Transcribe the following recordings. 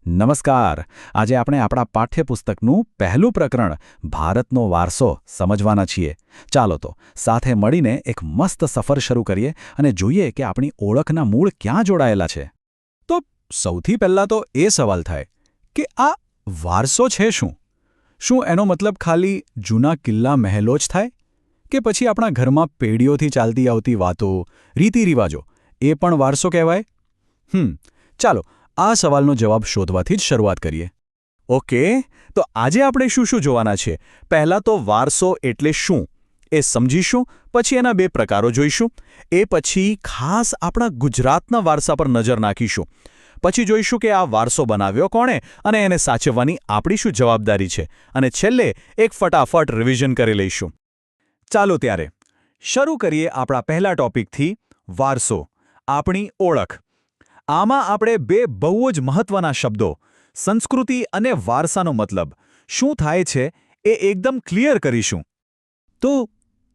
નમસ્કાર. આજે આપણે આપણા પાઠ્યપુસ્તકનું પહેલું પ્રકરણ ભારતનો વારસો સમજવાના છીએ. ચાલો તો સાથે મળીને એક મસ્ત સફર શરૂ કરીએ અને જોઈએ કે આપણી ઓળખના મૂળ ક્યાં જોડાયેલા છે. તો સૌથી પહેલાં તો એ સવાલ થાય કે આ વારસો છે શું? શું એનો મતલબ ખાલી જૂના કિલ્લા મહેલો જ થાય? કે પછી આપણા ઘરમાં પેઢીઓથી ચાલતી આવતી વાતો, રીતિરિવાજો એ પણ વારસો કહેવાય? ચાલો આ સવાલનો જવાબ શોધવાથી જ શરૂઆત કરીએ. ઓકે, તો આજે આપણે શું શું જોવાના છે? પહેલાં તો વારસો એટલે શું એ સમજીશું, પછી એના બે પ્રકારો જોઈશું. એ પછી ખાસ આપણા ગુજરાતના વારસા પર નજર નાખીશું. પછી જોઈશું કે આ વારસો બનાવ્યો કોણે અને એને સાચવવાની આપણી શું જવાબદારી છે. અને છેલ્લે એક ફટાફટ રિવિઝન કરી લઈશું. ચાલો ત્યારે શરૂ કરીએ આપણા પહેલા ટોપિકથી, વારસો, આપણી ઓળખ. આમાં આપણે બે બહુ જ મહત્વના શબ્દો, સંસ્કૃતિ અને વારસાનો મતલબ શું થાય છે એ એકદમ ક્લિયર કરીશું. તો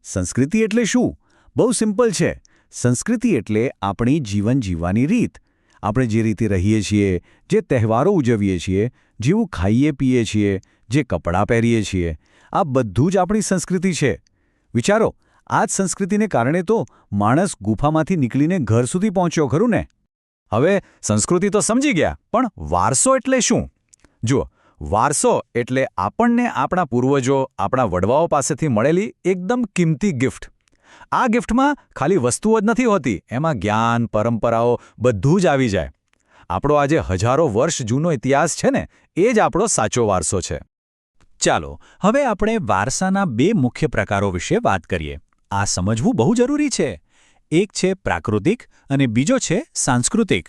સંસ્કૃતિ એટલે શું? બહુ સિમ્પલ છે. સંસ્કૃતિ એટલે આપણી જીવન જીવવાની રીત. આપણે જે રીતે રહીએ છીએ, જે તહેવારો ઉજવીએ છીએ, જેવું ખાઈએ પીએ છીએ, જે કપડાં પહેરીએ છીએ, આ બધું જ આપણી સંસ્કૃતિ છે. વિચારો, આ જ સંસ્કૃતિને કારણે તો માણસ ગુફામાંથી નીકળીને ઘર સુધી પહોંચ્યો, ખરું ને? હવે સંસ્કૃતિ તો સમજી ગયા, પણ વારસો એટલે શું? જુઓ, વારસો એટલે આપણને આપણા પૂર્વજો, આપણા વડવાઓ પાસેથી મળેલી એકદમ કિંમતી ગિફ્ટ. આ ગિફ્ટમાં ખાલી વસ્તુઓ જ નથી હોતી, એમાં જ્ઞાન, પરંપરાઓ બધું જ આવી જાય. આપણો આજે હજારો વર્ષ જૂનો ઇતિહાસ છે ને, એ જ આપણો સાચો વારસો છે. ચાલો હવે આપણે વારસાના બે મુખ્ય પ્રકારો વિશે વાત કરીએ. આ સમજવું બહુ જરૂરી છે. એક છે પ્રાકૃતિક અને બીજો છે સાંસ્કૃતિક.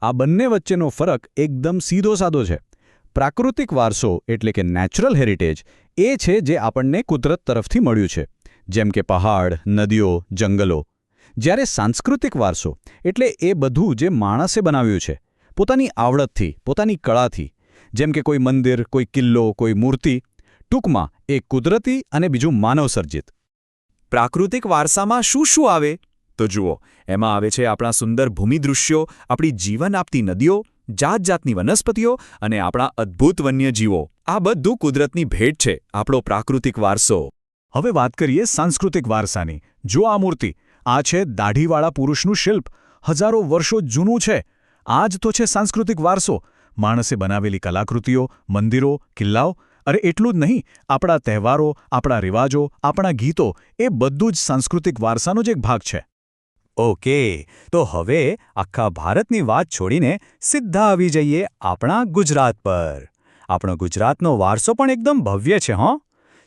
આ બંને વચ્ચેનો ફરક એકદમ સીધો સાદો છે. પ્રાકૃતિક વારસો એટલે કે નેચરલ હેરિટેજ એ છે જે આપણને કુદરત તરફથી મળ્યું છે, જેમ કે પહાડ, નદીઓ, જંગલો. જ્યારે સાંસ્કૃતિક વારસો એટલે એ બધું જે માણસે બનાવ્યું છે, પોતાની આવડતથી, પોતાની કળાથી, જેમ કે કોઈ મંદિર, કોઈ કિલ્લો, કોઈ મૂર્તિ. ટૂંકમાં એ કુદરતી અને બીજું માનવસર્જિત. પ્રાકૃતિક વારસામાં શું શું આવે? તો જુઓ, એમાં આવે છે આપણા સુંદર ભૂમિદૃશ્યો, આપણી જીવન આપતી નદીઓ, જાત જાતની વનસ્પતિઓ અને આપણા અદ્ભુત વન્યજીવો. આ બધું કુદરતની ભેટ છે, આપણો પ્રાકૃતિક વારસો. હવે વાત કરીએ સાંસ્કૃતિક વારસાની. જો આ મૂર્તિ, આ છે દાઢીવાળા પુરુષનું શિલ્પ, હજારો વર્ષો જૂનું છે. આ જ તો છે સાંસ્કૃતિક વારસો. માણસે બનાવેલી કલાકૃતિઓ, મંદિરો, કિલ્લાઓ. અરે એટલું જ નહીં, આપણા તહેવારો, આપણા રિવાજો, આપણા ગીતો, એ બધું જ સાંસ્કૃતિક વારસાનો જ એક ભાગ છે. ઓકે, તો હવે આખા ભારતની વાત છોડીને સીધા આવી જઈએ આપણા ગુજરાત પર. આપણો ગુજરાતનો વારસો પણ એકદમ ભવ્ય છે, હં?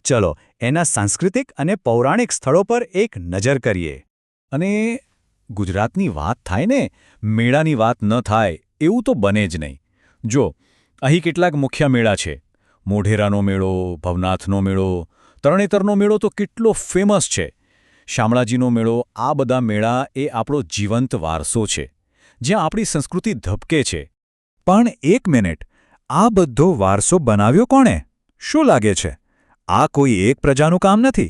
ચલો એના સાંસ્કૃતિક અને પૌરાણિક સ્થળો પર એક નજર કરીએ. અને ગુજરાતની વાત થાય ને, મેળાની વાત ન થાય એવું તો બને જ નહીં. જો, અહીં કેટલાક મુખ્ય મેળા છે. મોઢેરાનો મેળો, ભવનાથનો મેળો, તરણેતરનો મેળો તો કેટલો ફેમસ છે. શામળાજીનો મેળો. આ બધા મેળા એ આપણો જીવંત વારસો છે, જ્યાં આપણી સંસ્કૃતિ ધબકે છે. પણ એક મિનિટ, આ બધો વારસો બનાવ્યો કોણે? શું લાગે છે? આ કોઈ એક પ્રજાનું કામ નથી.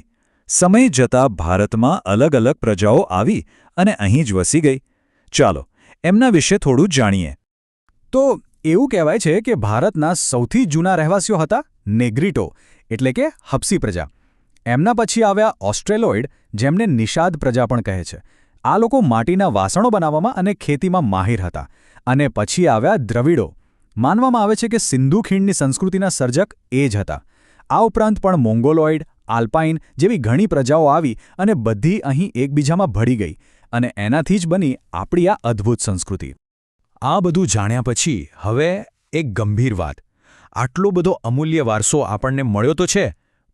સમય જતાં ભારતમાં અલગ અલગ પ્રજાઓ આવી અને અહીં જ વસી ગઈ. ચાલો એમના વિશે થોડું જાણીએ. તો એવું કહેવાય છે કે ભારતના સૌથી જૂના રહેવાસીઓ હતા નેગ્રીટો, એટલે કે હબસી પ્રજા. એમના પછી આવ્યા ઓસ્ટ્રેલોઇડ, જેમને નિષાદ પ્રજા પણ કહે છે. આ લોકો માટીના વાસણો બનાવવામાં અને ખેતીમાં માહિર હતા. અને પછી આવ્યા દ્રવિડો. માનવામાં આવે છે કે સિંધુ ખીણની સંસ્કૃતિના સર્જક એ જ હતા. આ ઉપરાંત પણ મોંગોલોઇડ, આલ્પાઇન જેવી ઘણી પ્રજાઓ આવી અને બધી અહીં એકબીજામાં ભળી ગઈ અને એનાથી જ બની આપણી આ અદ્ભુત સંસ્કૃતિ. આ બધું જાણ્યા પછી હવે એક ગંભીર વાત. આટલો બધો અમૂલ્ય વારસો આપણને મળ્યો તો છે,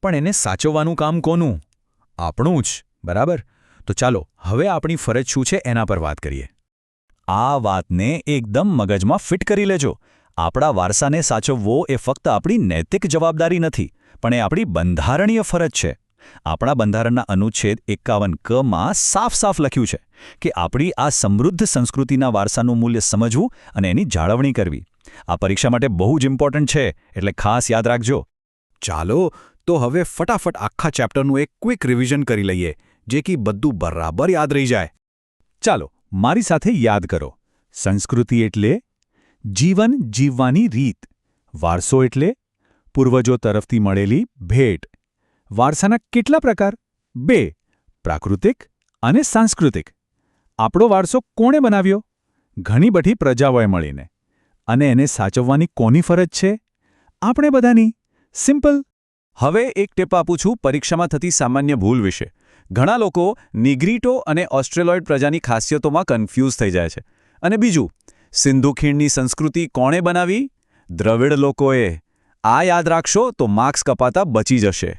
પણ એને સાચવવાનું કામ કોનું? આપણું જ, બરાબર? તો ચાલો હવે આપણી ફરજ શું છે એના પર વાત કરીએ. આ વાતને એકદમ મગજમાં ફિટ કરી લેજો. આપણા વારસાને સાચવવો એ ફક્ત આપણી નૈતિક જવાબદારી નથી, પણ એ આપણી બંધારણીય ફરજ છે. આપણા બંધારણના અનુચ્છેદ 51 માં સાફ લખ્યું છે કે આપણી આ સમૃદ્ધ સંસ્કૃતિના વારસાનું મૂલ્ય સમજવું અને એની જાળવણી કરવી. આ પરીક્ષા માટે બહુ જ ઇમ્પોર્ટન્ટ છે, એટલે ખાસ યાદ રાખજો. ચાલો તો હવે ફટાફટ આખા ચેપ્ટરનું એક ક્વિક રિવિઝન કરી લઈએ, જેથી બધું બરાબર યાદ રહી જાય. ચાલો મારી સાથે યાદ કરો. સંસ્કૃતિ એટલે જીવન જીવવાની રીત. વારસો એટલે પૂર્વજો તરફથી મળેલી ભેટ. વારસાના કેટલા પ્રકાર? 2, પ્રાકૃતિક અને સાંસ્કૃતિક. આપણો વારસો કોણે બનાવ્યો? ઘણી બધી પ્રજાઓએ મળીને. અને એને સાચવવાની કોની ફરજ છે? આપણે બધાની. સિમ્પલ. હવે એક ટીપ આપું છું પરીક્ષામાં થતી સામાન્ય ભૂલ વિશે. ઘણા લોકો નિગ્રીટો અને ઓસ્ટ્રેલોઇડ પ્રજાની ખાસિયતોમાં કન્ફ્યુઝ થઈ જાય છે. અને બીજું, સિંધુ ખીણની સંસ્કૃતિ કોણે બનાવી? દ્રવિડ લોકોએ. આ યાદ રાખશો તો માર્ક્સ કપાતા બચી જશે.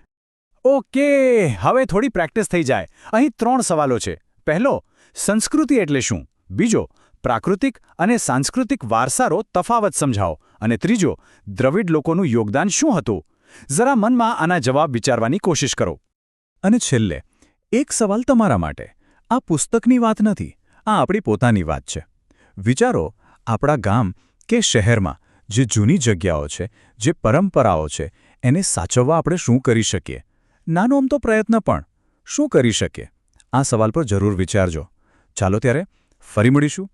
ઓકે, હવે થોડી પ્રેક્ટિસ થઈ જાય. અહીં 3 સવાલો છે. પહેલો, સંસ્કૃતિ એટલે શું? બીજો, પ્રાકૃતિક અને સાંસ્કૃતિક વારસાનો તફાવત સમજાવો. અને ત્રીજો, દ્રવિડ લોકોનું યોગદાન શું હતું? જરા મનમાં આના જવાબ વિચારવાની કોશિશ કરો. અને છેલ્લે, એક સવાલ તમારા માટે. આ પુસ્તકની વાત નથી, આ આપણી પોતાની વાત છે. વિચારો, આપણા ગામ કે શહેરમાં જે જૂની જગ્યાઓ છે, જે પરંપરાઓ છે, એને સાચવવા આપણે શું કરી શકીએ? નાનો અમથો પ્રયત્ન પણ શું કરી શકીએ? આ સવાલ પર જરૂર વિચારજો. ચાલો ત્યારે, ફરી મળીશું